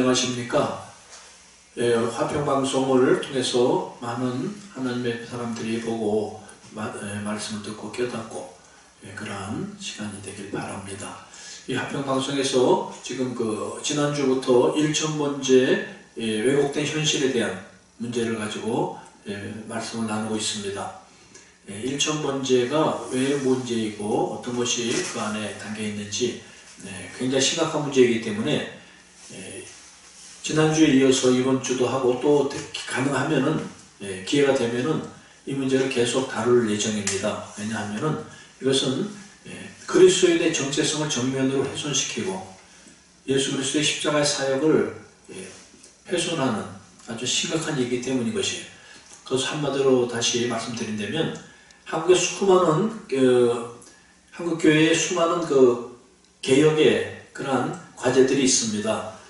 안녕하십니까? 화평방송을 통해서 많은 하나님의 사람들이 보고 말씀을 듣고 깨닫고 그러한 시간이 되길 바랍니다. 이 화평방송에서 지금 지난주부터 1000번째 왜곡된 현실에 대한 문제를 가지고 말씀을 나누고 있습니다. 1000번째가 왜 문제이고 어떤 것이 그 안에 담겨 있는지 굉장히 심각한 문제이기 때문에 지난주에 이어서 이번 주도 하고 또 가능하면은 기회가 되면은 이 문제를 계속 다룰 예정입니다. 왜냐하면은 이것은 그리스도인의 정체성을 정면으로 훼손시키고 예수 그리스도의 십자가의 사역을 훼손하는 아주 심각한 일이기 때문인 것이에요. 그래서 한마디로 다시 말씀드린다면 한국의 수많은 한국 교회의 수많은 개혁의 그러한 과제들이 있습니다.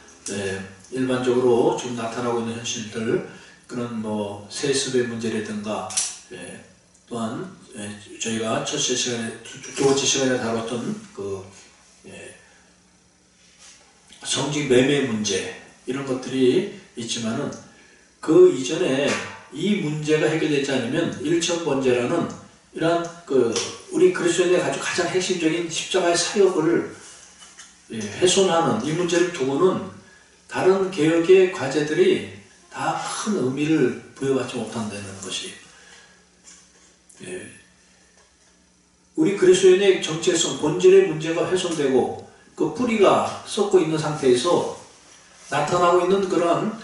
일반적으로 지금 나타나고 있는 현실들, 그런 세습의 문제라든가, 또한 저희가 두 번째 시간에 다뤘던 성직 매매 문제, 이런 것들이 있지만은 그 이전에 이 문제가 해결되지 않으면 1000번째라는 이러한 우리 그리스도인의 가장 핵심적인 십자가의 사역을 훼손하는 이 문제를 두고는 다른 개혁의 과제들이 다 큰 의미를 부여받지 못한다는 것이, 우리 그리스도인의 정체성, 본질의 문제가 훼손되고 그 뿌리가 썩고 있는 상태에서 나타나고 있는 그러한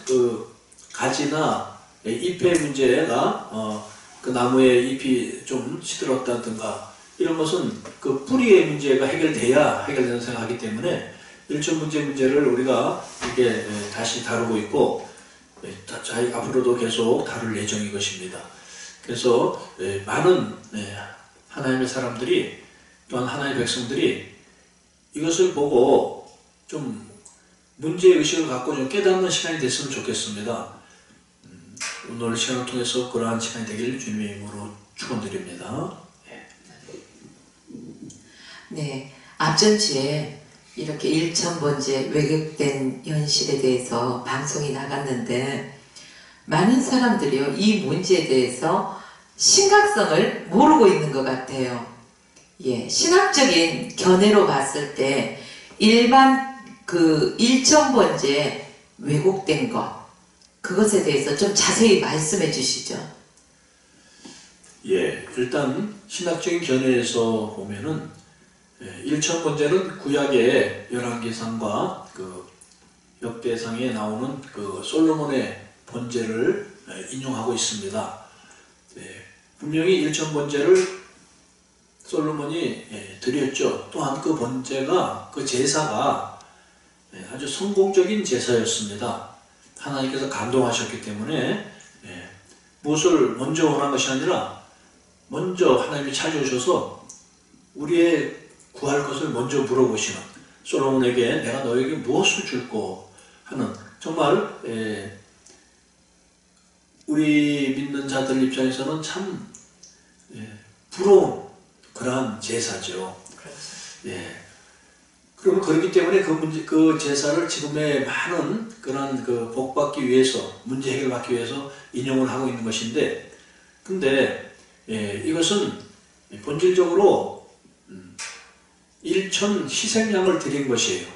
가지나 잎의 문제가 그 나무의 잎이 좀 시들었다든가 이런 것은 그 뿌리의 문제가 해결돼야 해결된다고 생각하기 때문에 1000번째 문제를 우리가 이렇게 다시 다루고 있고 앞으로도 계속 다룰 예정인 것입니다. 그래서 많은 하나님의 사람들이 또한 하나님의 백성들이 이것을 보고 좀 문제의식을 갖고 좀 깨닫는 시간이 됐으면 좋겠습니다. 오늘 시간을 통해서 그러한 시간이 되길 주님의 이름으로 축원드립니다. 네, 앞전 주에 이렇게 1000번째 왜곡된 현실에 대해서 방송이 나갔는데 많은 사람들이요, 이 문제에 대해서 심각성을 모르고 있는 것 같아요. 신학적인 견해로 봤을 때 일반 1000번째 왜곡된 것, 그것에 대해서 좀 자세히 말씀해 주시죠. 일단 신학적인 견해에서 보면은 1000번째는 구약의 열왕기상과 역대상에 나오는 솔로몬의 번제를 인용하고 있습니다. 분명히 1000번째를 솔로몬이 드렸죠. 또한 그 번제가, 그 제사가 아주 성공적인 제사였습니다. 하나님께서 감동하셨기 때문에 무엇을 먼저 원한 것이 아니라 먼저 하나님이 찾아오셔서 우리의 구할 것을 먼저 물어보시는, 솔로몬에게 내가 너에게 무엇을 줄고 하는, 정말 우리 믿는 자들 입장에서는 참 부러운 그러한 제사죠. 그럼 그렇기 때문에 그 제사를 지금의 많은 그런 복받기 위해서, 문제 해결받기 위해서 인용을 하고 있는 것인데, 근데 이것은 본질적으로 1000 희생양을 드린 것이에요.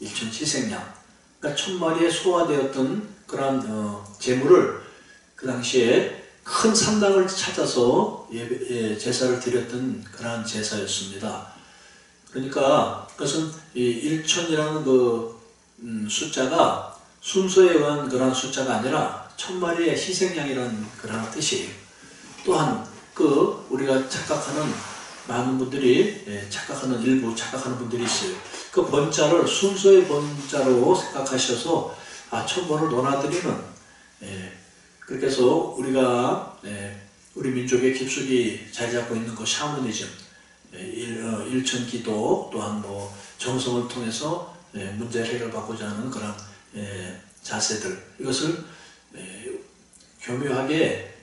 1000 희생양. 그러니까 1000마리에 소화되었던 그런 제물을 그 당시에 큰 산당을 찾아서 제사를 드렸던 그러한 제사였습니다. 그러니까 그것은 이 1000이라는 숫자가 순서에 의한 그러한 숫자가 아니라 1000마리의 희생양이라는 그러한 뜻이에요. 또한 우리가 착각하는 많은 분들이 일부 착각하는 분들이 있어요. 그 번자를 순서의 번자로 생각하셔서 1000번을 논하드리는, 그렇게 해서 우리 민족의 깊숙이 자리 잡고 있는 샤머니즘, 1000기도, 또한 정성을 통해서 문제를 해결받고자 하는 그런 자세들, 이것을 교묘하게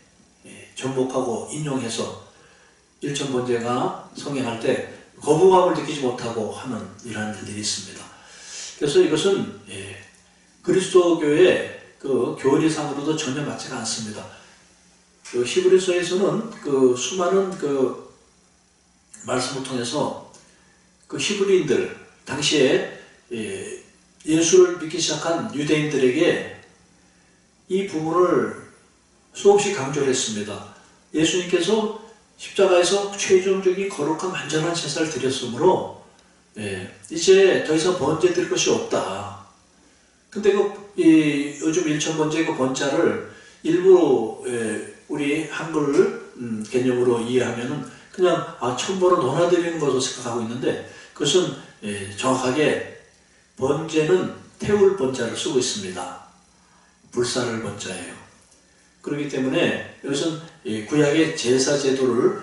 접목하고 인용해서 1000번째가 성행할 때 거부감을 느끼지 못하고 하는 이러한 일들이 있습니다. 그래서 이것은 그리스도교의 그 교리상으로도 전혀 맞지가 않습니다. 그 히브리서에서는 그 수많은 그 말씀을 통해서 그 히브리인들 당시에 예수를 믿기 시작한 유대인들에게 이 부분을 수없이 강조를 했습니다. 예수님께서 십자가에서 최종적인 거룩한 완전한 제사를 드렸으므로 이제 더 이상 번제 드릴 것이 없다. 근데 요즘 일천번제 그 번자를 일부 우리 한글 개념으로 이해하면은 그냥 천번을 논하드리는 것으로 생각하고 있는데 그것은 정확하게 번제는 태울 번자를 쓰고 있습니다. 불사를 번자예요. 그렇기 때문에 이것은 구약의 제사 제도를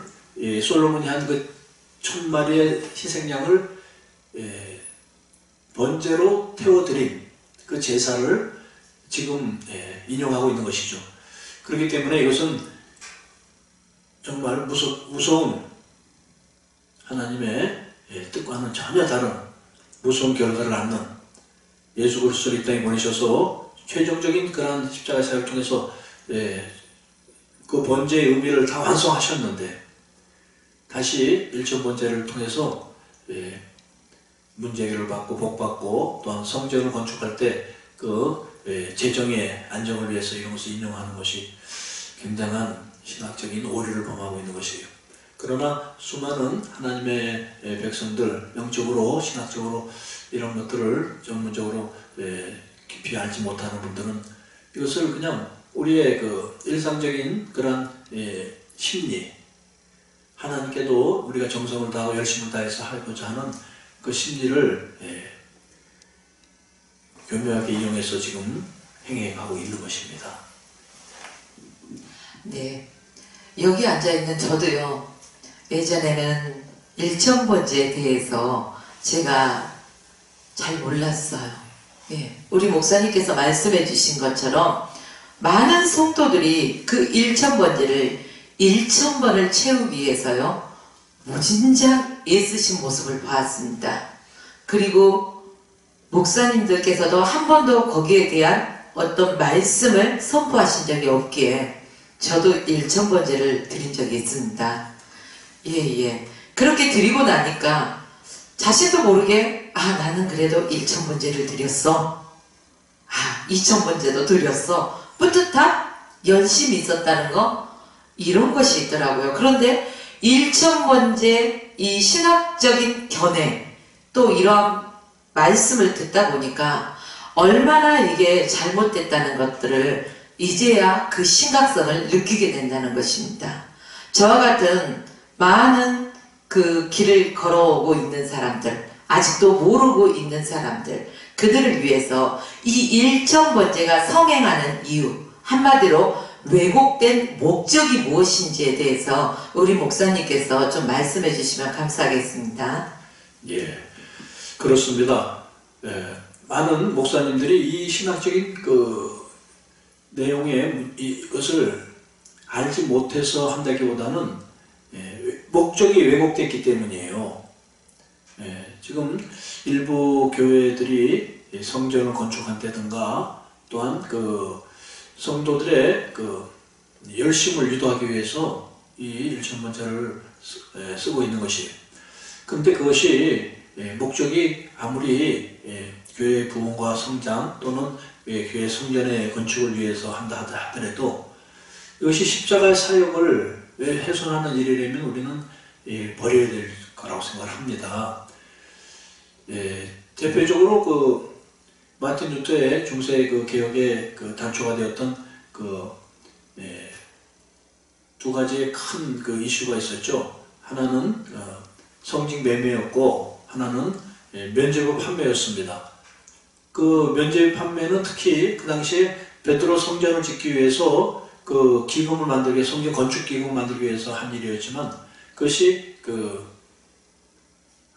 솔로몬이 한 그 1000마리의 희생양을 번제로 태워드린 그 제사를 지금 인용하고 있는 것이죠. 그렇기 때문에 이것은 정말 무서운 하나님의 뜻과는 전혀 다른 무서운 결과를 낳는 예수 그리스도를 이 땅에 보내셔서 최종적인 그러한 십자가의 사역을 통해서 그 번제의 의미를 다 완성하셨는데 다시 일천번제를 통해서 문제해결을 받고 복받고 또한 성전을 건축할 때 그 재정의 안정을 위해서 이런 것을 인용하는 것이 굉장한 신학적인 오류를 범하고 있는 것이에요. 그러나 수많은 하나님의 백성들 영적으로 신학적으로 이런 것들을 전문적으로 깊이 알지 못하는 분들은 이것을 그냥 우리의 그 일상적인 그런 심리 하나님께도 우리가 정성을 다하고 열심을 다해서 하고자 하는 그 심리를 교묘하게 이용해서 지금 행해가고 있는 것입니다. 네, 여기 앉아있는 저도요, 예전에는 일천번제에 대해서 제가 잘 몰랐어요. 우리 목사님께서 말씀해 주신 것처럼 많은 성도들이 그 일천번제를 1000번을 채우기 위해서요, 무진장 애쓰신 모습을 보았습니다. 그리고 목사님들께서도 한 번도 거기에 대한 어떤 말씀을 선포하신 적이 없기에 저도 1000번제를 드린 적이 있습니다. 그렇게 드리고 나니까 자신도 모르게 나는 그래도 1000번제를 드렸어. 2000번제도 드렸어. 뿌듯한 연심이 있었다는 거, 이런 것이 있더라고요. 그런데 1000번제 이 신학적인 견해 또 이런 말씀을 듣다 보니까 얼마나 이게 잘못됐다는 것들을 이제야 그 심각성을 느끼게 된다는 것입니다. 저와 같은 많은 그 길을 걸어오고 있는 사람들, 아직도 모르고 있는 사람들, 그들을 위해서 이 1000번제가 성행하는 이유, 한마디로 왜곡된 목적이 무엇인지에 대해서 우리 목사님께서 좀 말씀해 주시면 감사하겠습니다. 그렇습니다. 많은 목사님들이 이 신학적인 그 내용의 이것을 알지 못해서 한다기보다는 목적이 왜곡됐기 때문이에요. 지금 일부 교회들이 성전을 건축한다든가 또한 그 성도들의 그 열심을 유도하기 위해서 이 1000번제를 쓰고 있는 것이에요. 그런데 그것이 목적이 아무리 교회의 부흥과 성장 또는 교회 성전의 건축을 위해서 한다 하더라도 이것이 십자가의 사역을 훼손하는 일이라면 우리는 버려야 될 거라고 생각을 합니다. 대표적으로 그 마틴 루터의 중세 그 개혁의 그 단초가 되었던 그 두 가지의 큰 그 이슈가 있었죠. 하나는 성직 매매였고 하나는 면죄부 판매였습니다. 그 면죄부 판매는 특히 그 당시에 베드로 성전을 짓기 위해서 그 기금을 만들기 위해 성전 건축 기금을 만들기 위해서 한 일이었지만 그것이 그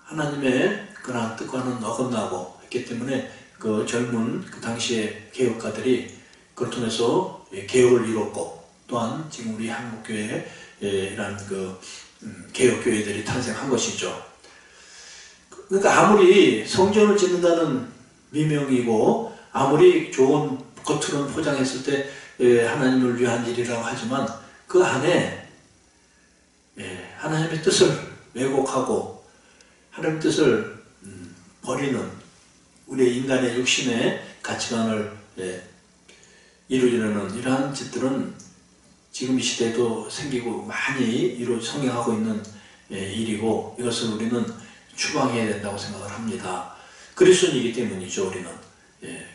하나님의 그러한 뜻과는 어긋나고 했기 때문에 그 젊은 그 당시의 개혁가들이 그걸 통해서 개혁을 이뤘고 또한 지금 우리 한국교회에 이런 그 개혁교회들이 탄생한 것이죠. 그러니까 아무리 성전을 짓는다는 미명이고 아무리 좋은 겉으로는 포장했을 때 하나님을 위한 일이라고 하지만 그 안에 하나님의 뜻을 왜곡하고 하나님의 뜻을 버리는 우리 인간의 육신의 가치관을 이루려는 이러한 짓들은 지금 이 시대에도 생기고 많이 성행하고 있는 일이고 이것을 우리는 추방해야 된다고 생각을 합니다. 그리스도인이기 때문이죠. 우리는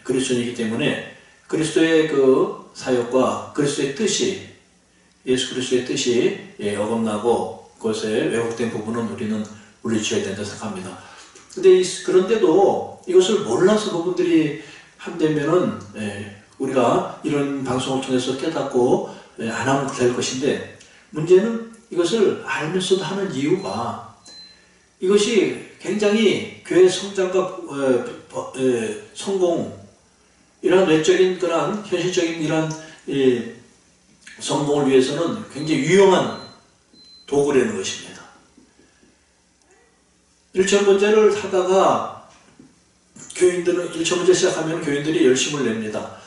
그리스도인이기 때문에 그리스도의 그 사역과 그리스도의 뜻이 예수 그리스도의 뜻이 어긋나고 그것에 왜곡된 부분은 우리는 물리쳐야 된다고 생각합니다. 그런데도 이것을 몰라서 그분들이 한다면은 우리가 이런 방송을 통해서 깨닫고 안 하면 될 것인데 문제는 이것을 알면서도 하는 이유가 이것이 굉장히 교회 성장과 성공 이러한 외적인 그런 현실적인 이러한 성공을 위해서는 굉장히 유용한 도구라는 것입니다. 일천번제를 하다가 교인들은 일천번제 시작하면 교인들이 열심을 냅니다.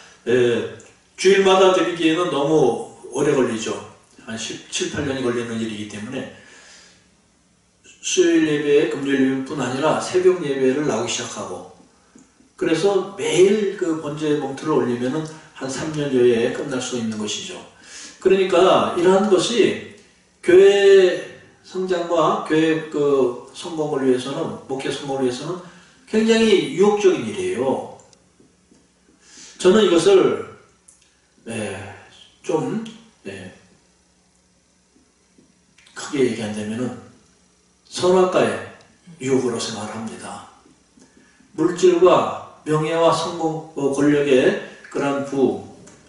주일마다 드리기에는 너무 오래 걸리죠. 한 17, 8년이 걸리는 일이기 때문에 수요일 예배, 금요일 예배뿐 아니라 새벽 예배를 나오기 시작하고 그래서 매일 그 번제 봉투를 올리면은 한 3년여에 끝날 수 있는 것이죠. 그러니까 이러한 것이 교회 성장과 교회 그 성공을 위해서는 목회 성공을 위해서는 굉장히 유혹적인 일이에요. 저는 이것을 좀 크게 얘기한다면은 선악과의 유혹으로 생각을 합니다. 물질과 명예와 성공, 권력의 그러한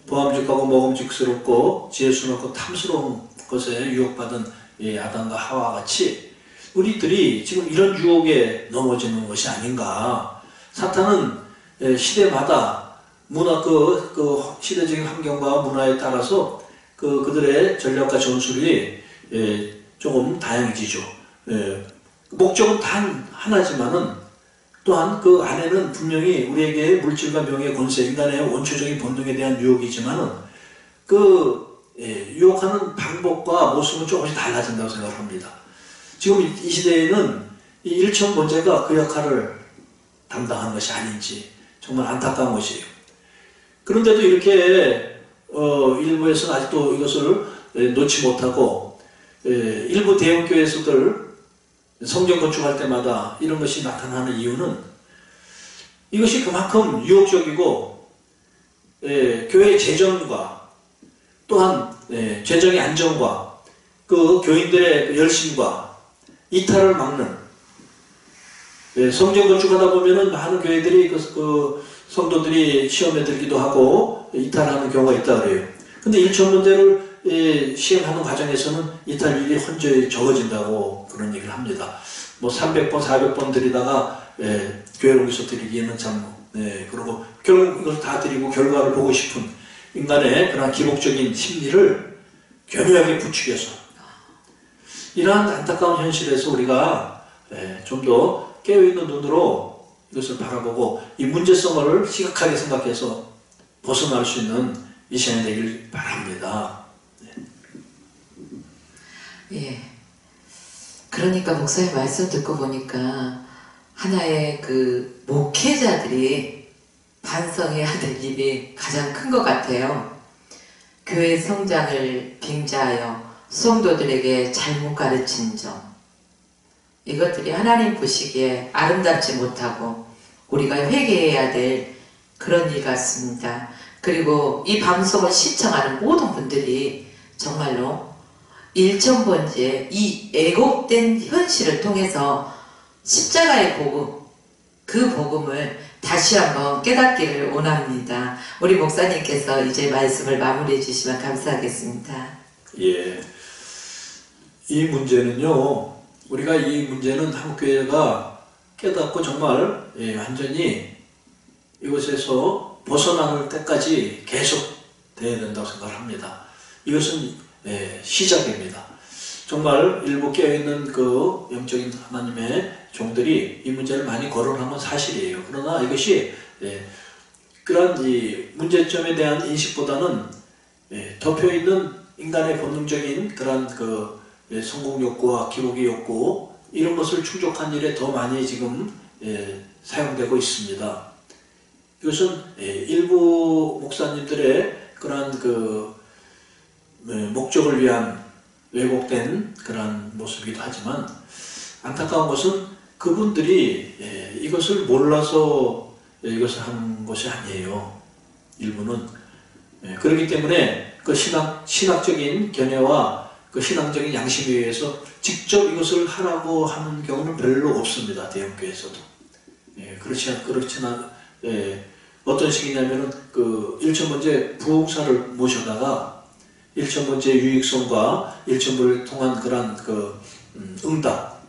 보암직하고 먹음직스럽고 지혜스럽고 탐스러운 것에 유혹받은 아담과 하와와 같이 우리들이 지금 이런 유혹에 넘어지는 것이 아닌가. 사탄은 시대마다 문화 그 시대적인 환경과 문화에 따라서 그들의 전략과 전술이 조금 다양해지죠. 목적은 단 하나지만은 또한 그 안에는 분명히 우리에게 물질과 명예, 권세, 인간의 원초적인 본능에 대한 유혹이지만은 유혹하는 방법과 모습은 조금씩 달라진다고 생각을 합니다. 지금 이 시대에는 이 일천번제가 그 역할을 담당하는 것이 아닌지 정말 안타까운 것이에요. 그런데도 이렇게 일부에서는 아직도 이것을 놓지 못하고 일부 대형교회에서들 성전 건축할 때마다 이런 것이 나타나는 이유는 이것이 그만큼 유혹적이고 교회의 재정과 또한 재정의 안정과 그 교인들의 열심과 이탈을 막는 성전 건축하다 보면은 많은 교회들이 그 성도들이 시험에 들기도 하고 이탈하는 경우가 있다 그래요. 근데 일천번제를 시행하는 과정에서는 이탈률이 현저히 적어진다고 그런 얘기를 합니다. 뭐 300번, 400번 드리다가 교회를 옮겨서 드리기에는 참 그러고 결국 이걸 다 드리고 결과를 보고 싶은 인간의 그런 기복적인 심리를 교묘하게 부추겨서 이러한 안타까운 현실에서 우리가 좀 더 깨어있는 눈으로 이것을 바라보고 이 문제성을 시각하게 생각해서 벗어날 수 있는 이 시간이 되길 바랍니다. 예. 그러니까 목사님 말씀 듣고 보니까 하나의 그 목회자들이 반성해야 될 일이 가장 큰 것 같아요. 교회 성장을 빙자하여 성도들에게 잘못 가르친 점. 이것들이 하나님 보시기에 아름답지 못하고 우리가 회개해야 될 그런 일 같습니다. 그리고 이 방송을 시청하는 모든 분들이 정말로 일천번제 이 애곡된 현실을 통해서 십자가의 복음, 그 복음을 다시 한번 깨닫기를 원합니다. 우리 목사님께서 이제 말씀을 마무리해 주시면 감사하겠습니다. 예. 이 문제는요, 우리가 이 문제는 한국교회가 깨닫고 정말 완전히 이것에서 벗어나는 때까지 계속 돼야 된다고 생각합니다. 이것은 시작입니다. 정말 일부 깨어있는 그 영적인 하나님의 종들이 이 문제를 많이 거론하는 사실이에요. 그러나 이것이 그런 이 문제점에 대한 인식보다는 덮여 있는 인간의 본능적인 그런 그 성공 욕구와 기복의 욕구 이런 것을 충족한 일에 더 많이 지금 사용되고 있습니다. 이것은 일부 목사님들의 그런 그 목적을 위한 왜곡된 그런 모습이기도 하지만 안타까운 것은 그분들이 이것을 몰라서 이것을 하는 것이 아니에요. 일부는. 그렇기 때문에 그 신학적인 견해와 그 신앙적인 양심에 의해서 직접 이것을 하라고 하는 경우는 별로 없습니다. 대형교회에서도. 그렇지나, 어떤 식이냐면은 그 일천번째 부흥사를 모셔다가 일천번째 유익성과 일천번을 통한 그런 그 응답,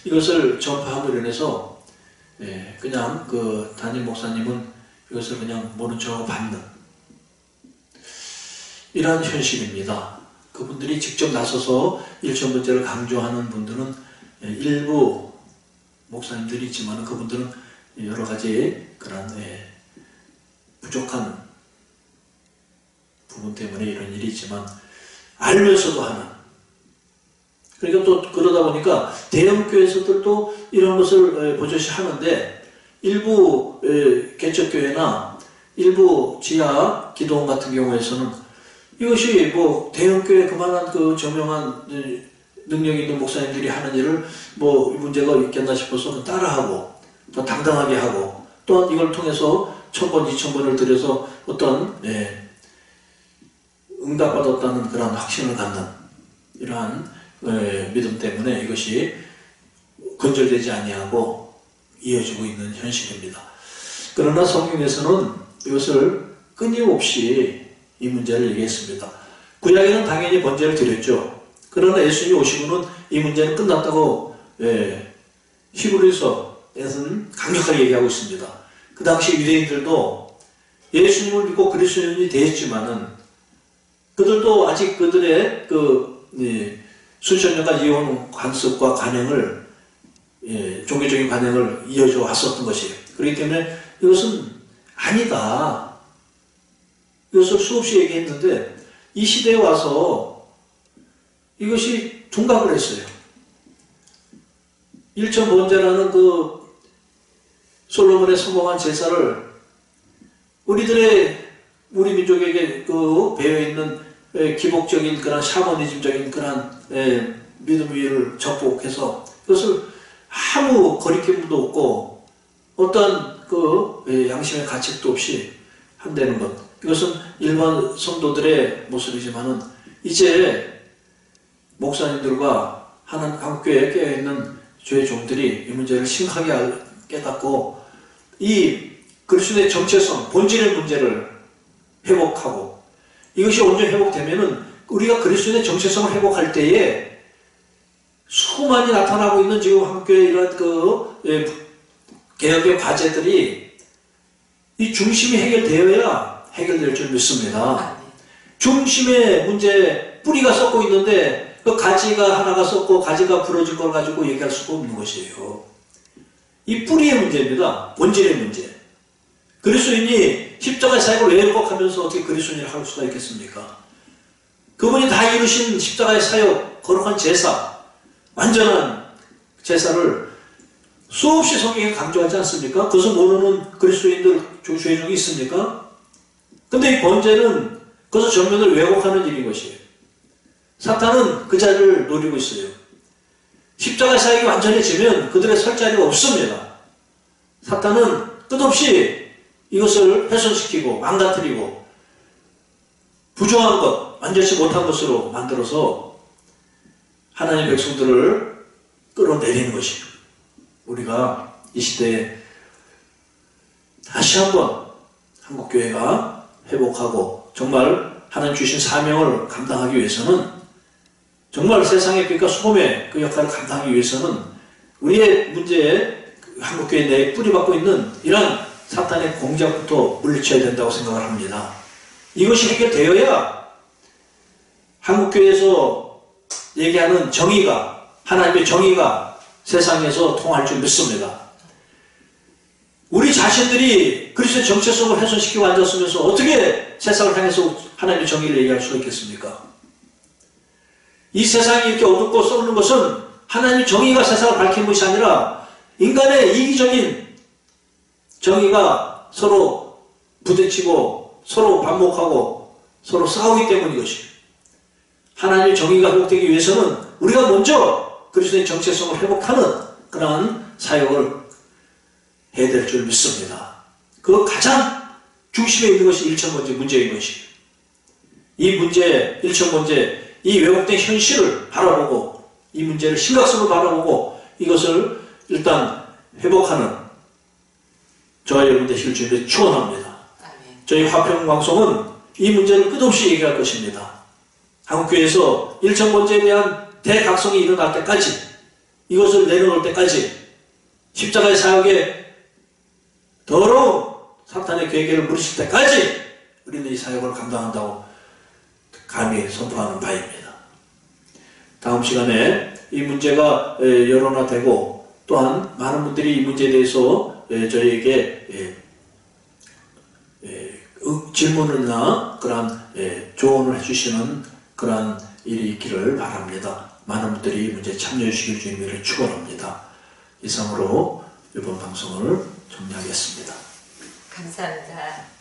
이것을 전파함으로 인해서 그냥 그 담임 목사님은 이것을 그냥 모른 척하고 받는 이러한 현실입니다. 그분들이 직접 나서서 일천번째를 강조하는 분들은 일부 목사님들이 있지만 그분들은 여러 가지 그런 부족한 부분 때문에 이런 일이 있지만 알면서도 하는, 그러니까 또 그러다 보니까 대형교회에서들도 이런 것을 보조시 하는데 일부 개척교회나 일부 지하 기도원 같은 경우에서는 이것이 뭐 대형교회 그만한 그 저명한 능력 있는 목사님들이 하는 일을 뭐 문제가 있겠나 싶어서 따라하고 또 당당하게 하고 또한 이걸 통해서 1000번, 2000번을 들여서 어떤 응답받았다는 그런 확신을 갖는 이러한 믿음 때문에 이것이 건절되지 아니하고 이어지고 있는 현실입니다. 그러나 성경에서는 이것을 끊임없이 이 문제를 얘기했습니다. 구약에는 당연히 번제를 드렸죠. 그러나 예수님이 오시고는 이 문제는 끝났다고 히브리서에서는 강력하게 얘기하고 있습니다. 그 당시 유대인들도 예수님을 믿고 그리스도인이 되었지만은 그들도 아직 그들의 그 수천 년간 이어온 관습과 관행을 종교적인 관행을 이어져 왔었던 것이에요. 그렇기 때문에 이것은 아니다. 이것을 수없이 얘기했는데 이 시대에 와서 이것이 둔갑을 했어요. 일천번제라는 그 솔로몬의 성공한 제사를 우리 민족에게 그 배어있는 기복적인 그런 샤머니즘적인 그런 믿음 위를 접목해서 그것을 아무 거리낌도 없고 어떤 그 양심의 가책도 없이 한다는 것. 이것은 일반 성도들의 모습이지만은 이제 목사님들과 한국교회에 깨어있는 주의 종들이 이 문제를 심각하게 깨닫고 이 그리스도의 정체성, 본질의 문제를 회복하고 이것이 온전히 회복되면은 우리가 그리스도의 정체성을 회복할 때에 수많이 나타나고 있는 지금 한국교회 이런 그 개혁의 과제들이 이 중심이 해결되어야 해결될 줄 믿습니다. 중심의 문제, 뿌리가 썩고 있는데 그 가지가 하나가 썩고 가지가 부러진 걸 가지고 얘기할 수가 없는 것이에요. 이 뿌리의 문제입니다. 본질의 문제. 그리스도인이 십자가의 사역을 왜 회복하면서 어떻게 그리스도인을 할 수가 있겠습니까? 그분이 다 이루신 십자가의 사역, 거룩한 제사, 완전한 제사를 수없이 성경에 강조하지 않습니까? 그것을 모르는 그리스도인들 주의 종이 있습니까? 근데 이 번제는 그것을 전면을 왜곡하는 일인 것이에요. 사탄은 그 자리를 노리고 있어요. 십자가 사역이 완전해지면 그들의 설 자리가 없습니다. 사탄은 끝없이 이것을 훼손시키고 망가뜨리고 부정한 것, 완전치 못한 것으로 만들어서 하나님의 백성들을 끌어내리는 것이에요. 우리가 이 시대에 다시 한번 한국교회가 회복하고 정말 하나님 주신 사명을 감당하기 위해서는 정말 세상의 빛과 소금의 그 역할을 감당하기 위해서는 우리의 문제에 한국교회 내에 뿌리박고 있는 이러한 사탄의 공작부터 물리쳐야 된다고 생각을 합니다. 이것이 해결되어야 한국교회에서 얘기하는 정의가, 하나님의 정의가 세상에서 통할 줄 믿습니다. 우리 자신들이 그리스도의 정체성을 훼손시키고 앉았으면서 어떻게 세상을 향해서 하나님의 정의를 얘기할 수가 있겠습니까? 이 세상이 이렇게 어둡고 썩는 것은 하나님의 정의가 세상을 밝힌 것이 아니라 인간의 이기적인 정의가 서로 부딪히고 서로 반목하고 서로 싸우기 때문인 것이에요. 하나님의 정의가 회복되기 위해서는 우리가 먼저 그리스도의 정체성을 회복하는 그러한 사역을 해야 될 줄 믿습니다. 그 가장 중심에 있는 것이 1천 번째 문제인 것이에요. 이 문제, 1천 번째, 이 왜곡된 현실을 바라보고 이 문제를 심각성으로 바라보고 이것을 일단 회복하는 저와 여러분 되실 줄을 축원합니다. 저희 화평방송은 이 문제를 끝없이 얘기할 것입니다. 한국교회에서 1천 번째에 대한 대각성이 일어날 때까지 이것을 내려놓을 때까지 십자가의 사역에 더러운 사탄의 괴계를 물으실 때까지 우리는 이 사역을 감당한다고 감히 선포하는 바입니다. 다음 시간에 이 문제가 여론화되고 또한 많은 분들이 이 문제에 대해서 저희에게 질문이나 그러한 조언을 해주시는 그러한 일이 있기를 바랍니다. 많은 분들이 이 문제에 참여해 주시길 주님을 축원합니다. 이상으로 이번 방송을 정리하겠습니다. 감사합니다.